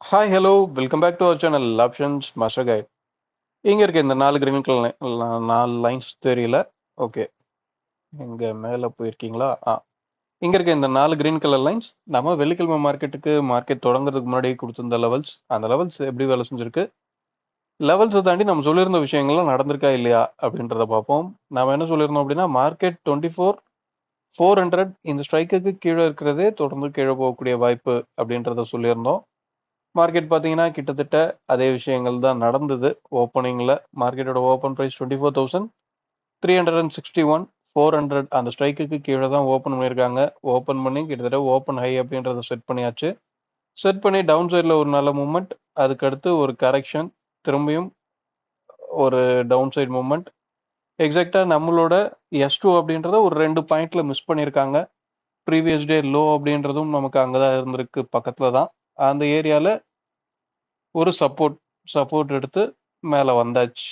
Hi hello welcome back to our channel options master guide. இங்கே இருக்க இந்த 4 green colour 4 lines தெரியல. Okay, இங்கே மேலே போயிருக்கீங்களா? இங்கே இருக்க இந்த 4 கிரீன் கலர் லைன்ஸ் நம்ம வெள்ளிக்கிழமை மார்க்கெட் தொடங்குறதுக்கு முன்னாடி கொடுத்துருந்த லெவல்ஸ். அந்த லெவல்ஸ் எப்படி வேலை செஞ்சிருக்கு, லெவல்ஸை தாண்டி நம்ம சொல்லியிருந்த விஷயங்கள்லாம் நடந்திருக்கா இல்லையா அப்படின்றத பார்ப்போம். நம்ம என்ன சொல்லியிருந்தோம் அப்படின்னா, மார்க்கெட் 24,400 இந்த ஸ்ட்ரைக்குக்கு கீழே இருக்கிறதே தொடர்ந்து கீழே போகக்கூடிய வாய்ப்பு அப்படின்றத சொல்லியிருந்தோம். மார்க்கெட் பார்த்தீங்கன்னா கிட்டத்தட்ட அதே விஷயங்கள் தான் நடந்தது. ஓப்பனிங்கில் மார்க்கெட்டோட ஓப்பன் ப்ரைஸ் 24,361, 400 அந்த ஸ்ட்ரைக்குக்கு கீழே தான் ஓப்பன் பண்ணியிருக்காங்க. ஓப்பன் பண்ணி கிட்டத்தட்ட ஓப்பன் ஹை அப்படின்றத செட் பண்ணியாச்சு. செட் பண்ணி டவுன் சைடில் ஒரு நல்ல மூமெண்ட், அதுக்கடுத்து ஒரு கரெக்ஷன், திரும்பியும் ஒரு டவுன் சைட் மூமெண்ட். எக்ஸாக்டாக நம்மளோட S2 அப்படின்றத ஒரு 2 பாயிண்ட்ல மிஸ் பண்ணியிருக்காங்க. ப்ரீவியஸ் டே லோ அப்படின்றதும் நமக்கு அங்கே தான் இருந்திருக்கு, பக்கத்தில் தான். அந்த ஏரியாவில் ஒரு சப்போர்ட் எடுத்து மேலே வந்தாச்சு.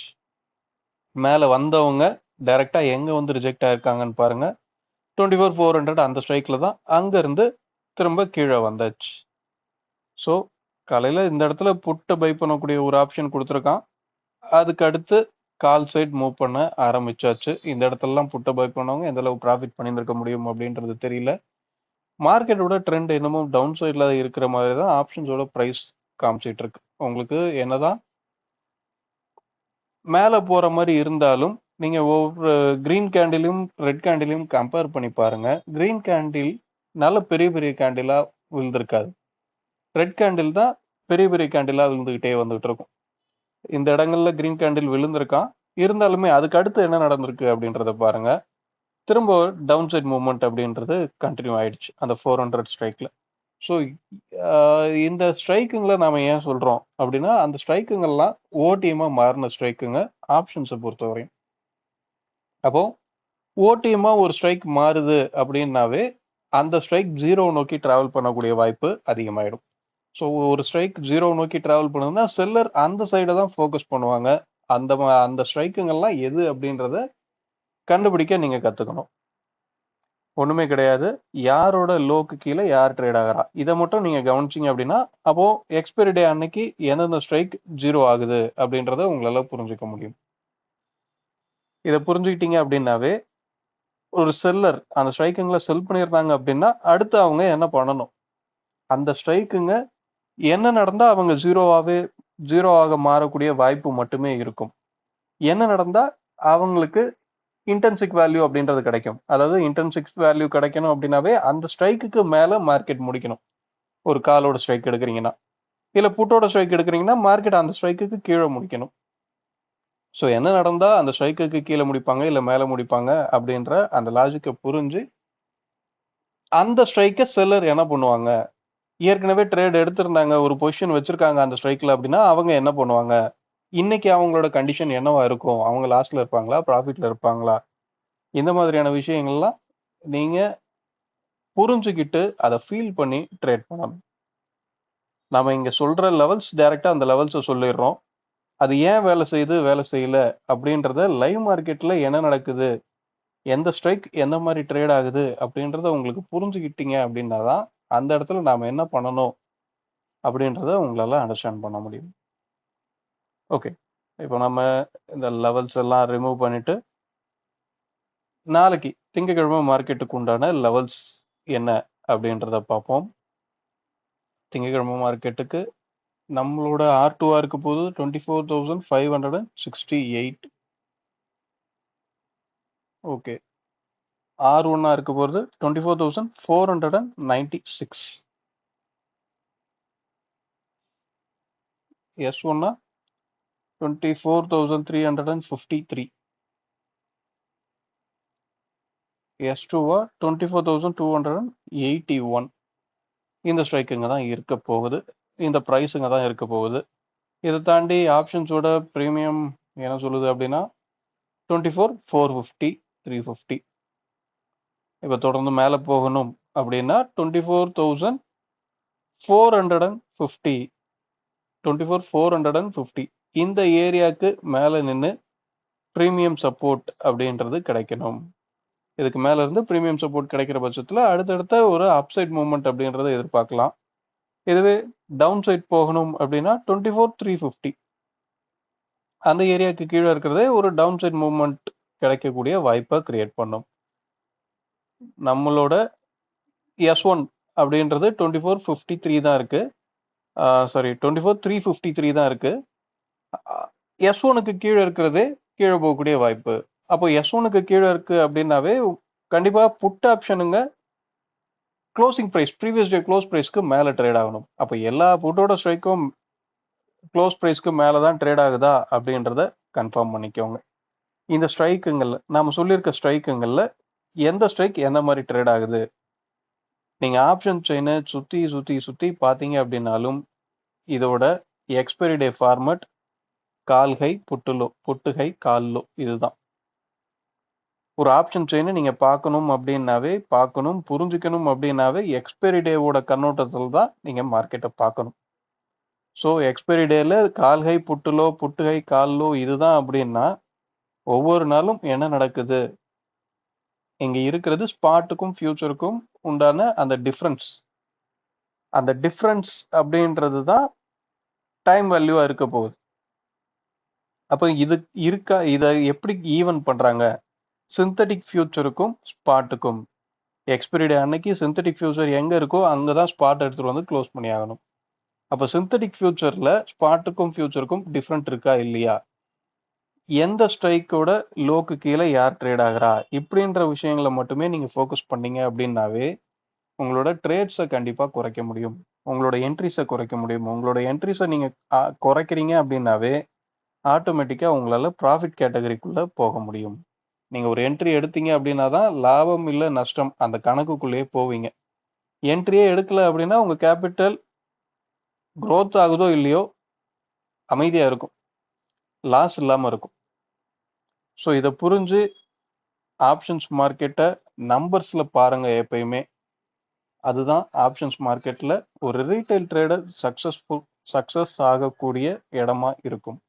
மேலே வந்தவங்க டைரக்டா எங்க வந்து ரிஜெக்ட் ஆயிருக்காங்கன்னு பாருங்க. 24,400 அந்த ஸ்ட்ரைக்ல தான் அங்கிருந்து திரும்ப கீழே வந்தாச்சு. ஸோ காலையில இந்த இடத்துல புட்டை பை பண்ணக்கூடிய ஒரு ஆப்ஷன் கொடுத்துருக்கான். அதுக்கு அடுத்து கால் சைட் மூவ் பண்ண ஆரம்பிச்சாச்சு. இந்த இடத்துலலாம் புட்டை பை பண்ணவங்க எந்த அளவு ப்ராஃபிட் பண்ணியிருக்க முடியும் அப்படின்றது தெரியல. மார்க்கெட்டோட ட்ரெண்ட் இன்னமும் டவுன் சைட்ல இருக்கிற மாதிரி தான் ஆப்ஷன்ஸோட ப்ரைஸ் காமிச்சிட்டு இருக்கு. உங்களுக்கு என்னதான் மேலே போற மாதிரி இருந்தாலும் நீங்க ஒவ்வொரு கிரீன் கேண்டிலும் ரெட் கேண்டிலையும் கம்பேர் பண்ணி பாருங்க. கிரீன் கேண்டில் நல்ல பெரிய பெரிய கேண்டிலா விழுந்திருக்காது. ரெட் கேண்டில் தான் பெரிய பெரிய கேண்டிலா விழுந்துகிட்டே வந்துகிட்டு இருக்கும். இந்த இடங்கள்ல கிரீன் கேண்டில் விழுந்திருக்கான். இருந்தாலுமே அதுக்கு அடுத்து என்ன நடந்திருக்கு அப்படின்றத பாருங்க. திரும்ப டவுன் சைட் மூவ்மெண்ட் அப்படின்றது கண்டினியூ ஆயிடுச்சு அந்த 400 ஸ்ட்ரைக்ல. ஸோ இந்த ஸ்ட்ரைக்குங்களை நாம ஏன் சொல்றோம் அப்படின்னா, அந்த ஸ்ட்ரைக்குங்கள்லாம் ஓடிஎம்மா மாறின ஸ்ட்ரைக்குங்க ஆப்ஷன்ஸை பொறுத்தவரையும். அப்போ ஓடிஎம்மா ஒரு ஸ்ட்ரைக் மாறுது அப்படின்னாவே அந்த ஸ்ட்ரைக் ஜீரோ நோக்கி டிராவல் பண்ணக்கூடிய வாய்ப்பு அதிகமாயிடும். ஸோ ஒரு ஸ்ட்ரைக் ஜீரோ நோக்கி டிராவல் பண்ணுதுன்னா செல்லர் அந்த சைடை தான் ஃபோக்கஸ் பண்ணுவாங்க. அந்த ஸ்ட்ரைக்குங்கள்லாம் எது அப்படின்றத கண்டுபிடிக்க நீங்க கத்துக்கணும். ஒண்ணுமே கிடையாது. யாரோட லோக்கு கீழே யார் ட்ரேட் ஆகிறா இதை மட்டும் நீங்க கவனிச்சீங்க அப்படின்னா, அப்போ எக்ஸ்பைரி டே அன்னைக்கு எந்தெந்த ஸ்ட்ரைக் ஜீரோ ஆகுது அப்படின்றத உங்களால புரிஞ்சுக்க முடியும். இதை புரிஞ்சுக்கிட்டீங்க அப்படின்னாவே ஒரு செல்லர் அந்த ஸ்ட்ரைக்குங்களை செல் பண்ணியிருந்தாங்க அப்படின்னா அடுத்து அவங்க என்ன பண்ணணும், அந்த ஸ்ட்ரைக்குங்க என்ன நடந்தா அவங்க ஜீரோ ஆக மாறக்கூடிய வாய்ப்பு மட்டுமே இருக்கும். என்ன நடந்தா அவங்களுக்கு இன்டென்சிக் வேல்யூ அப்படின்றது கிடைக்கும். அதாவது இன்டென்சிக் வேல்யூ கிடைக்கணும் அப்படின்னாவே அந்த ஸ்ட்ரைக்குக்கு மேல மார்க்கெட் முடிக்கணும். ஒரு காலோட ஸ்ட்ரைக் எடுக்கிறீங்கன்னா, இல்ல புட்டோட ஸ்ட்ரைக் எடுக்கிறீங்கன்னா மார்க்கெட் அந்த ஸ்ட்ரைக்குக்கு கீழே முடிக்கணும். ஸோ என்ன நடந்தா அந்த ஸ்ட்ரைக்குக்கு கீழே முடிப்பாங்க இல்ல மேல முடிப்பாங்க அப்படின்ற அந்த லாஜிக்கை புரிஞ்சு அந்த ஸ்ட்ரைக்கை செல்லர் என்ன பண்ணுவாங்க, ஏற்கனவே ட்ரேட் எடுத்திருந்தாங்க, ஒரு பொசிஷன் வச்சிருக்காங்க அந்த ஸ்ட்ரைக்ல அப்படின்னா அவங்க என்ன பண்ணுவாங்க, இன்னைக்கு அவங்களோட கண்டிஷன் என்னவா இருக்கும், அவங்க லாஸ்ட்ல இருப்பாங்களா ப்ராஃபிட்ல இருப்பாங்களா, இந்த மாதிரியான விஷயங்கள்லாம் நீங்க புரிஞ்சுக்கிட்டு அதை ஃபீல் பண்ணி ட்ரேட் பண்ணணும். நம்ம இங்க சொல்ற லெவல்ஸ் டைரக்டா அந்த லெவல்ஸை சொல்லிடுறோம். அது ஏன் வேலை செய்யுது வேலை செய்யல அப்படின்றத லைவ் மார்க்கெட்ல என்ன நடக்குது, எந்த ஸ்ட்ரைக் எந்த மாதிரி ட்ரேட் ஆகுது அப்படின்றத உங்களுக்கு புரிஞ்சுக்கிட்டீங்க அப்படின்னா தான் அந்த இடத்துல நாம என்ன பண்ணணும் அப்படின்றத உங்களால அண்டர்ஸ்டாண்ட் பண்ண முடியும். ஓகே, இப்போ நம்ம இந்த லெவல்ஸ் எல்லாம் ரிமூவ் பண்ணிட்டு நாளைக்கு திங்கக்கிழமை மார்க்கெட்டுக்கு உண்டான லெவல்ஸ் என்ன அப்படின்றத பார்ப்போம். திங்கக்கிழமை மார்க்கெட்டுக்கு நம்மளோட R2R இருக்க போது 24,568. ஓகே, R1 இருக்க போகிறது 24,496. S1 24,353. S2 24,281. இந்த ஸ்ட்ரைக்குங்க தான் இருக்க போகுது, இந்த ப்ரைஸுங்க தான் இருக்க போகுது. இதை தாண்டி ஆப்ஷன்ஸோட ப்ரீமியம் என்ன சொல்லுது அப்படின்னா 24,450, 350. இப்போ தொடர்ந்து மேலே போகணும் அப்படின்னா 24,450, 24,450 இந்த ஏரியாவுக்கு மேலே நின்று ப்ரீமியம் சப்போர்ட் அப்படின்றது கிடைக்கணும். இதுக்கு மேல இருந்து ப்ரீமியம் சப்போர்ட் கிடைக்கிற பட்சத்தில் அடுத்தடுத்த ஒரு அப்சைட் மூவ்மெண்ட் அப்படின்றத எதிர்பார்க்கலாம். இதுவே டவுன் சைட் போகணும் அப்படின்னா 24,350 அந்த ஏரியாவுக்கு கீழே இருக்கிறதே ஒரு டவுன் சைட் மூவ்மெண்ட் கிடைக்கக்கூடிய வாய்ப்பை கிரியேட் பண்ணும். நம்மளோட S1 அப்படின்றது 24,53 தான் இருக்கு. சாரி 24,353 தான் இருக்கு. S1க்கு கீழே இருக்கிறதே கீழே போகக்கூடிய வாய்ப்பு. அப்போ S1க்கு கீழே இருக்கு அப்படின்னாவே கண்டிப்பா புட் ஆப்ஷனுங்க closing price previous day close பிரைஸ்க்கு மேல ட்ரேட் ஆகணும். அப்போ எல்லா புட்டோட ஸ்ட்ரைக்கும் க்ளோஸ் பிரைஸ்க்கு மேல தான் ட்ரேட் ஆகுதா அப்படின்றத கன்ஃபார்ம் பண்ணிக்கோங்க. இந்த ஸ்ட்ரைக்குங்கள்ல நாம சொல்லியிருக்க ஸ்ட்ரைக்குங்கள்ல எந்த ஸ்ட்ரைக் எந்த மாதிரி ட்ரேட் ஆகுது, நீங்க ஆப்ஷன் செயினை சுத்தி சுத்தி சுத்தி பாத்தீங்க அப்படின்னாலும் இதோட எக்ஸ்பைரி டே ஃபார்மட் கால் ஹை புட்டு ஹை கால் லோ இதுதான். ஒரு ஆப்ஷன் செயினை நீங்க பார்க்கணும் அப்படின்னாவே புரிஞ்சுக்கணும் அப்படின்னாவே எக்ஸ்பைரி டேவோட கண்ணோட்டத்தில் தான் நீங்க மார்க்கெட்டை பார்க்கணும். ஸோ எக்ஸ்பைரி டேல கால் ஹை புட்டு ஹை கால் லோ இதுதான் அப்படின்னா ஒவ்வொரு நாளும் என்ன நடக்குது, இங்க இருக்கிறது ஸ்பாட்டுக்கும் ஃபியூச்சருக்கும் உண்டான அந்த டிஃப்ரென்ஸ் அப்படின்றது தான் டைம் வேல்யூவா இருக்க போகுது. அப்போ இதை எப்படி ஈவன் பண்றாங்க, சிந்தட்டிக் ஃபியூச்சருக்கும் ஸ்பாட்டுக்கும். எக்ஸ்பைரி டே அன்னைக்கு சிந்தட்டிக் ஃபியூச்சர் எங்க இருக்கோ அங்கதான் ஸ்பாட் எடுத்துட்டு வந்து க்ளோஸ் பண்ணி ஆகணும். அப்போ சிந்தட்டிக் ஃபியூச்சர்ல ஸ்பாட்டுக்கும் ஃபியூச்சருக்கும் டிஃப்ரெண்ட் இருக்கா இல்லையா, எந்த ஸ்ட்ரைக்கோட லோக்கு கீழே யார் ட்ரேட் ஆகுறா, இப்படின்ற விஷயங்களை மட்டுமே நீங்க ஃபோக்கஸ் பண்ணீங்க அப்படின்னாவே உங்களோட ட்ரேட்ஸை கண்டிப்பா குறைக்க முடியும், உங்களோட என்ட்ரிஸை குறைக்க முடியும். உங்களோட என்ட்ரிஸை நீங்க குறைக்கிறீங்க அப்படின்னாவே ஆட்டோமேட்டிக்கா உங்களால ப்ராஃபிட் கேட்டகரிக்குள்ள போக முடியும். நீங்க ஒரு என்ட்ரி எடுத்தீங்க அப்படின்னா தான் லாபம் இல்லை நஷ்டம் அந்த கணக்குக்குள்ளேயே போவீங்க. என்ட்ரியே எடுக்கல அப்படின்னா உங்க கேபிட்டல் growth ஆகுதோ இல்லையோ அமைதியா இருக்கும், லாஸ் இல்லாம இருக்கும். ஸோ இதை புரிஞ்சு ஆப்ஷன்ஸ் மார்க்கெட்டை நம்பர்ஸ்ல பாருங்க எப்பயுமே. அதுதான் ஆப்ஷன்ஸ் மார்க்கெட்ல ஒரு ரீட்டைல் ட்ரேடர் சக்சஸ் ஆகக்கூடிய இடமா இருக்கும்.